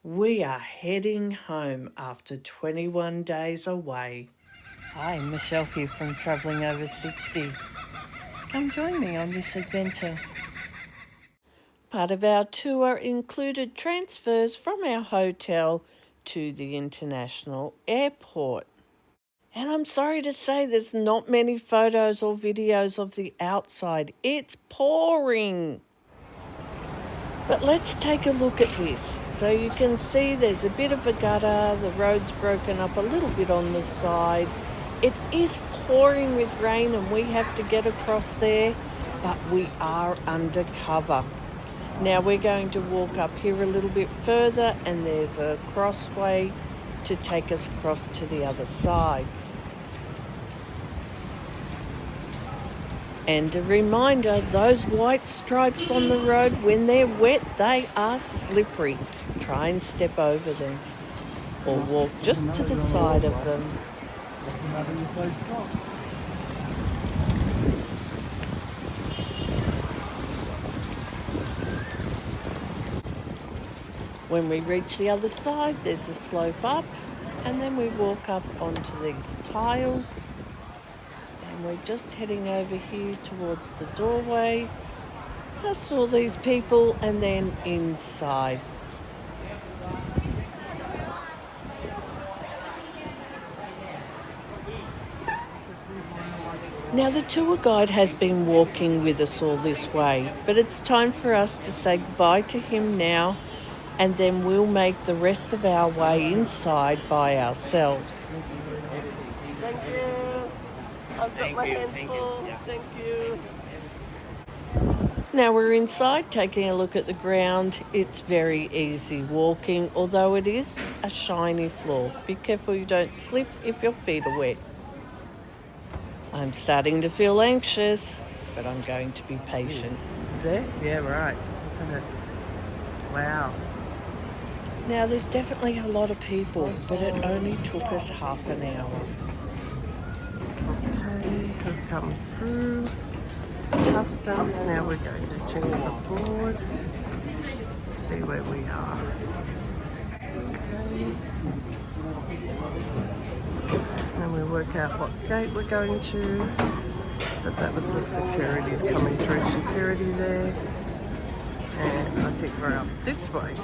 We are heading home after 21 days away. Hi, Michelle here from Travelling Over 60. Come join me on this adventure. Part of our tour included transfers from our hotel to the international airport. And I'm sorry to say there's not many photos or videos of the outside. It's pouring. But let's take a look at this. So you can see there's a bit of a gutter, the road's broken up a little bit on the side. It is pouring with rain and we have to get across there, but we are under cover. Now we're going to walk up here a little bit further and there's a crossway to take us across to the other side. And a reminder, those white stripes on the road, when they're wet, they are slippery. Try and step over them or walk just to the side of them. When we reach the other side, there's a slope up and then we walk up onto these tiles. And we're just heading over here towards the doorway. Past all these people and then inside. Now the tour guide has been walking with us all this way, but it's time for us to say goodbye to him now, and then we'll make the rest of our way inside by ourselves. Thank you. I've got my hands full. Thank you. Now we're inside taking a look at the ground. It's very easy walking, although it is a shiny floor. Be careful you don't slip if your feet are wet. I'm starting to feel anxious, but I'm going to be patient. Is it? Yeah, right. Look at it. Wow. Now there's definitely a lot of people, but it only took us half an hour. Okay, we've come through customs. Now we're going to check the board, see where we are. Okay. And we work out what gate we're going to. But that was the security coming through security there. And I think we're up this way.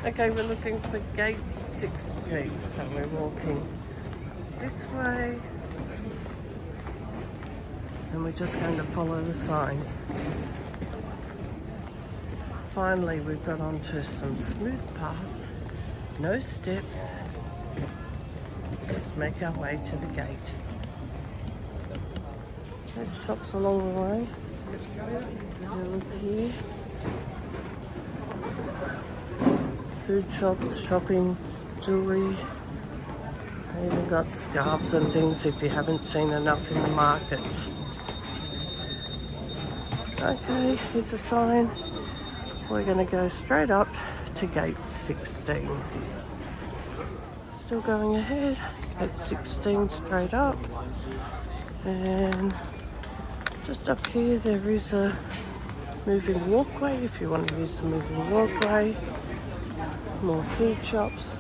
Okay, we're looking for gate 16. So we're walking this way. And we're just going to follow the signs. Finally, we've got onto some smooth paths, no steps. Let's make our way to the gate. There's shops along the way. Have a look here. Food shops, shopping, jewellery. They even got scarves and things if you haven't seen enough in the markets. Okay, here's a sign. We're going to go straight up to gate 16. Still going ahead. Gate 16 straight up. And just up here there is a moving walkway if you want to use the moving walkway. More food shops.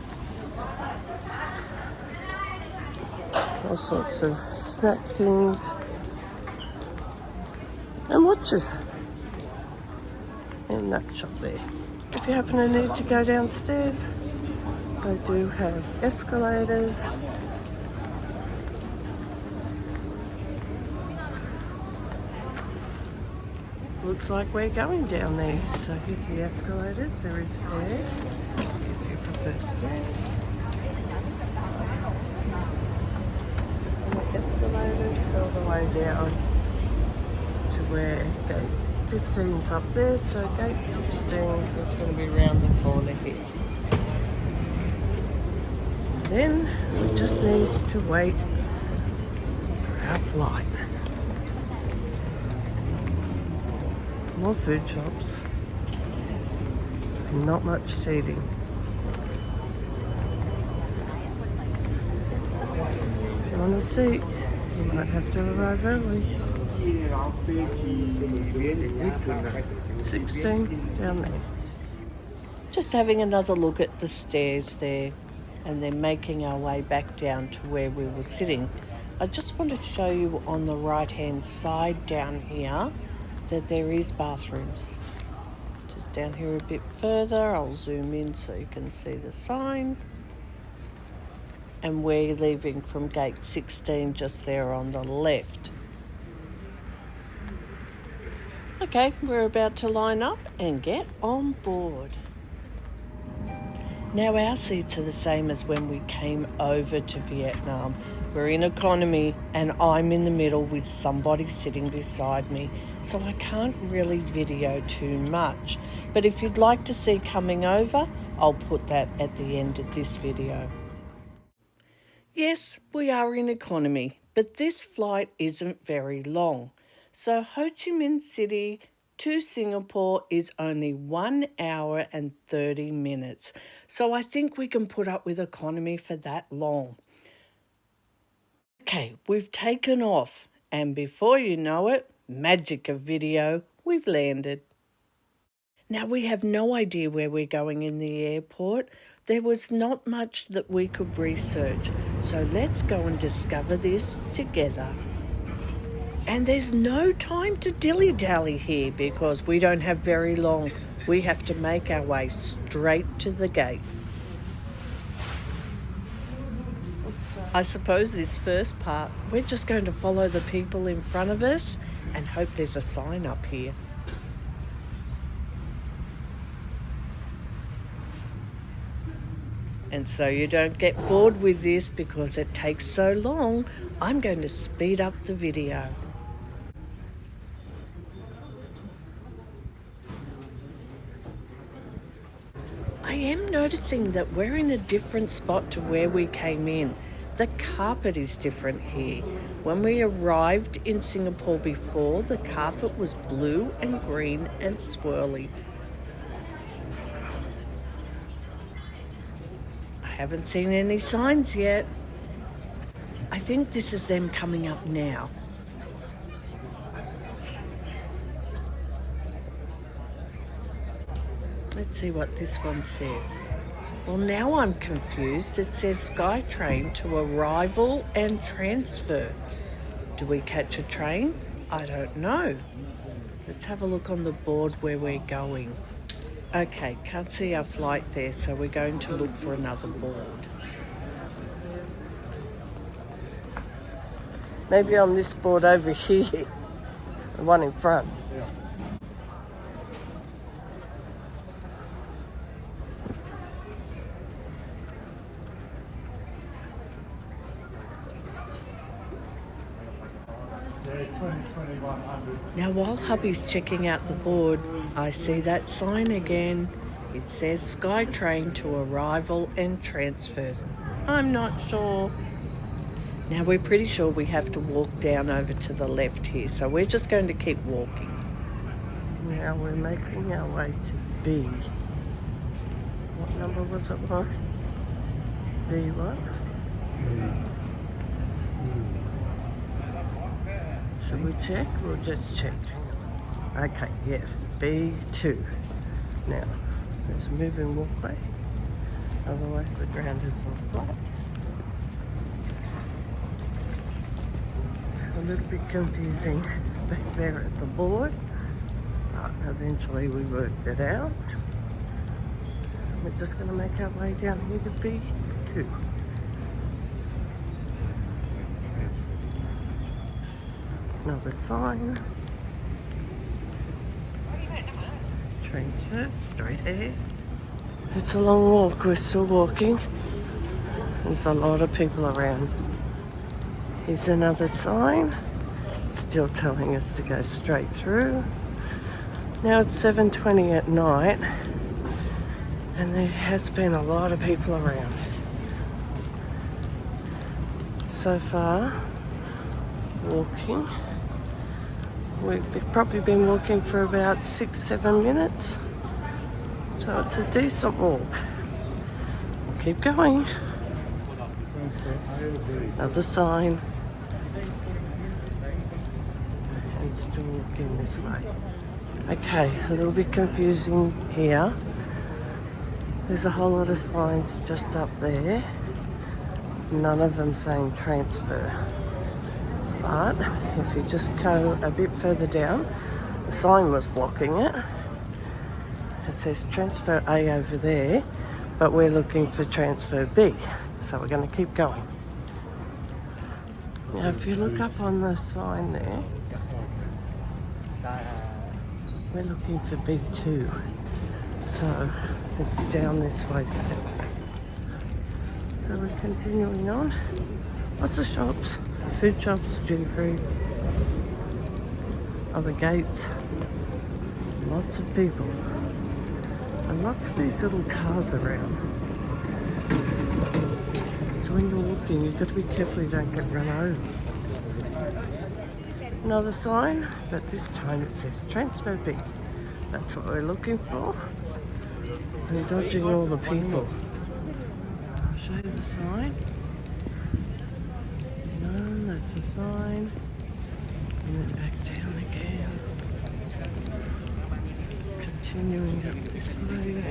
All sorts of snack things. And watches in that shop there. If you happen to need to go downstairs, they do have escalators. Looks like we're going down there. So here's the escalators. There is stairs if you prefer stairs. And the escalators all the way down to where gate 15's up there, so gate 16 is going to be round the corner here. And then we just need to wait for our flight. More food shops, not much seating. If you want a seat, you might have to arrive early. 16 down there. Just having another look at the stairs there and then making our way back down to where we were sitting. I just want to show you on the right hand side down here that there is bathrooms. Just down here a bit further, I'll zoom in so you can see the sign. And we're leaving from gate 16 just there on the left. Okay, we're about to line up and get on board. Now our seats are the same as when we came over to Vietnam. We're in economy and I'm in the middle with somebody sitting beside me, so I can't really video too much. But if you'd like to see coming over, I'll put that at the end of this video. Yes, we are in economy, but this flight isn't very long. So Ho Chi Minh City to Singapore is only 1 hour and 30 minutes. So I think we can put up with economy for that long. Okay, we've taken off, and before you know it, magic of video, we've landed. Now we have no idea where we're going in the airport. There was not much that we could research, so let's go and discover this together. And there's no time to dilly-dally here because we don't have very long. We have to make our way straight to the gate. I suppose this first part, we're just going to follow the people in front of us and hope there's a sign up here. And so you don't get bored with this because it takes so long, I'm going to speed up the video. I am noticing that we're in a different spot to where we came in. The carpet is different here. When we arrived in Singapore before, the carpet was blue and green and swirly. I haven't seen any signs yet. I think this is them coming up now. Let's see what this one says. Well, now I'm confused. It says SkyTrain to arrival and transfer. Do we catch a train? I don't know. Let's have a look on the board where we're going. Okay, can't see our flight there, so we're going to look for another board. Maybe on this board over here, the one in front. Now while hubby's checking out the board, I see that sign again. It says SkyTrain to arrival and transfers. I'm not sure. Now we're pretty sure we have to walk down over to the left here, so we're just going to keep walking. Now we're making our way to B. What number was it, Mark? B what? Should we check? We'll just check. Okay, yes, B2. Now, there's a moving walkway. Otherwise, the ground is all flat. A little bit confusing back there at the board, but eventually we worked it out. We're just going to make our way down here to B2. Another sign. Transfer straight ahead. It's a long walk, we're still walking. There's a lot of people around. Here's another sign, still telling us to go straight through. Now it's 7:20 at night and there has been a lot of people around. So far, walking. We've probably been walking for about 6-7 minutes. So it's a decent walk. Keep going. Another sign. And still walking this way. Okay, a little bit confusing here. There's a whole lot of signs just up there. None of them saying transfer. But if you just go a bit further down, the sign was blocking it. It says transfer A over there, but we're looking for transfer B. So we're going to keep going. Now if you look up on the sign there, we're looking for B2. So it's down this way still. So we're continuing on. Lots of shops, food shops, duty free, other gates, lots of people, and lots of these little cars around. So when you're walking, you've got to be careful you don't get run over. Another sign, but this time it says transfer B. That's what we're looking for. And dodging all the people. I'll show you the sign. No, that's the sign. And then back down again. Continuing up this way.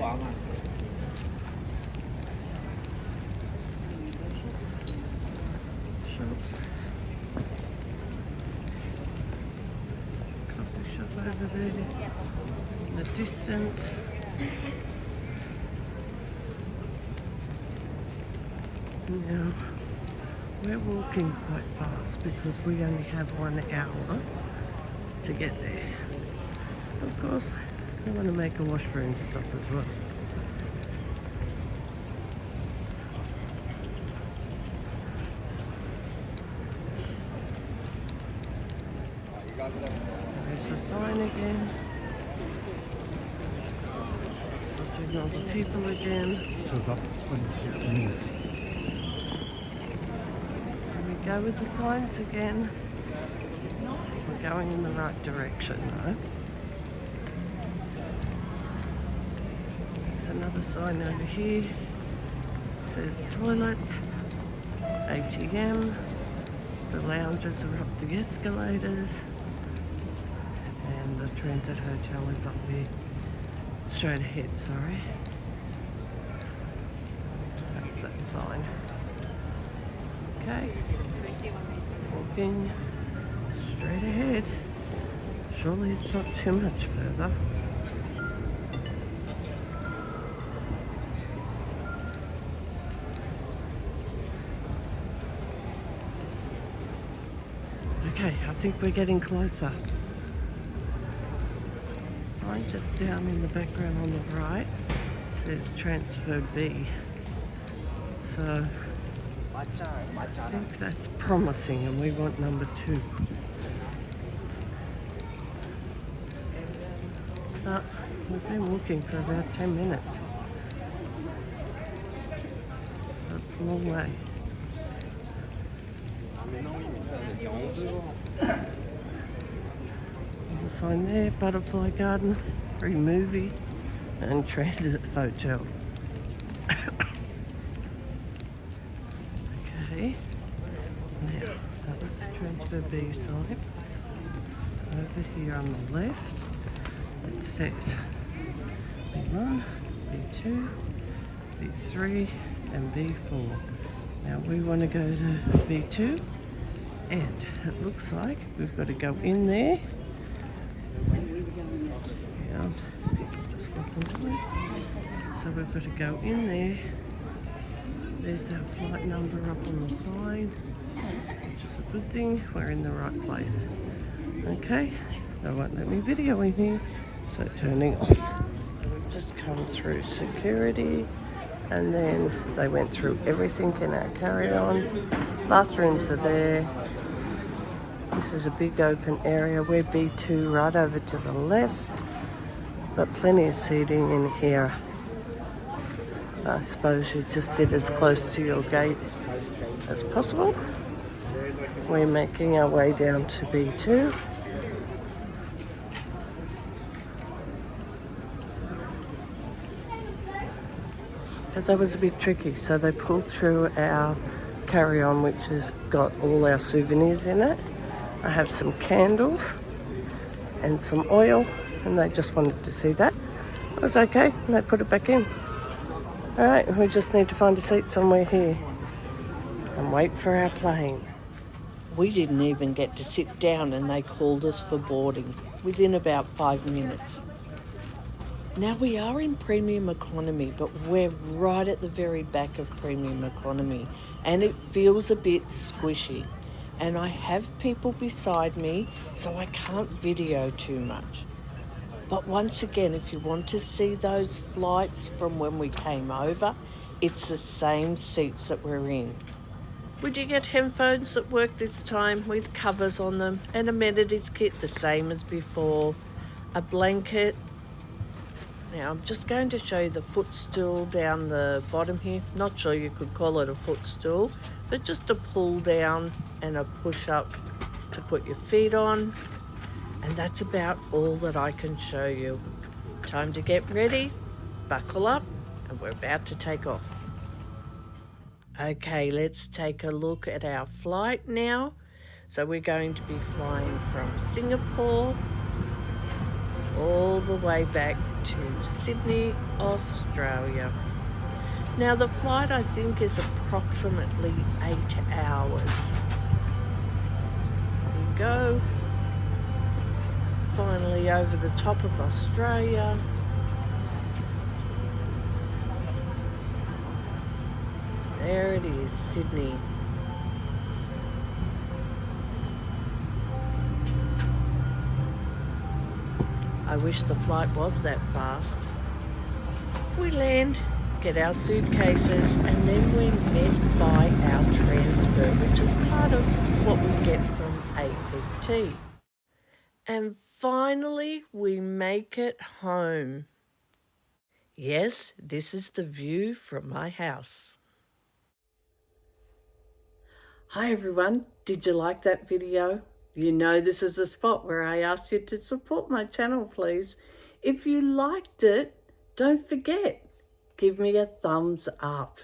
Shops. Coffee shop over there. In the distance. Now, we're walking quite fast because we only have 1 hour to get there. Of course, we want to make a washroom stop as well. There's the sign again. Watching all the people again. Shows up 26 minutes. Go with the signs again. We're going in the right direction though. There's another sign over here. It says toilet, ATM, the lounges are up the escalators, and the transit hotel is up there. Straight ahead, sorry. That's that sign. Okay. Walking straight ahead. Surely it's not too much further. Okay, I think we're getting closer. Sign that's down in the background on the right says transfer B. So I think that's promising, and we want number 2. We've been walking for about 10 minutes. So it's a long way. There's a sign there, butterfly garden, free movie, and transit hotel. Okay, now that was the transfer B sign. Over here on the left, it says B1, B2, B3, and B4. Now we want to go to B2, and it looks like we've got to go in there. And just walk into it. So we've got to go in there. There's our flight number up on the side, which is a good thing. We're in the right place. Okay, they won't let me video in here, so turning off. So we've just come through security, and then they went through everything in our carry-ons. Bathrooms are there. This is a big open area. We're B2 right over to the left, but plenty of seating in here. I suppose you just sit as close to your gate as possible. We're making our way down to B2. But that was a bit tricky, so they pulled through our carry-on, which has got all our souvenirs in it. I have some candles and some oil, and they just wanted to see that. It was okay, and they put it back in. Alright, we just need to find a seat somewhere here and wait for our plane. We didn't even get to sit down and they called us for boarding within about 5 minutes. Now we are in premium economy, but we're right at the very back of premium economy and it feels a bit squishy. And I have people beside me, so I can't video too much. But once again, if you want to see those flights from when we came over, it's the same seats that we're in. We did get headphones that work this time with covers on them, an amenities kit the same as before, a blanket. Now I'm just going to show you the footstool down the bottom here. Not sure you could call it a footstool, but just a pull down and a push up to put your feet on. And that's about all that I can show you. Time to get ready, buckle up, and we're about to take off. Okay, let's take a look at our flight now. So we're going to be flying from Singapore all the way back to Sydney, Australia. Now the flight I think is approximately 8 hours. Here we go. Finally over the top of Australia. There it is, Sydney. I wish the flight was that fast. We land, get our suitcases, and then we're met by our transfer, which is part of what we get from APT. And finally, we make it home. Yes, this is the view from my house. Hi everyone, did you like that video? You know this is a spot where I ask you to support my channel, please. If you liked it, don't forget, give me a thumbs up.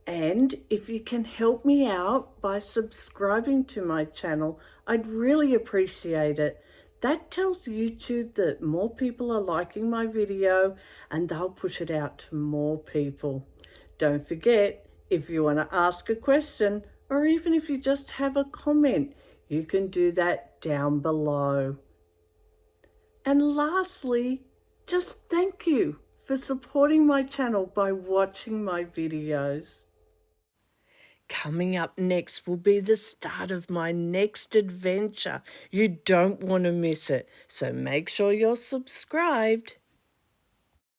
And if you can help me out by subscribing to my channel, I'd really appreciate it. That tells YouTube that more people are liking my video and they'll push it out to more people. Don't forget, if you want to ask a question or even if you just have a comment, you can do that down below. And lastly, just thank you for supporting my channel by watching my videos. Coming up next will be the start of my next adventure. You don't want to miss it, so make sure you're subscribed.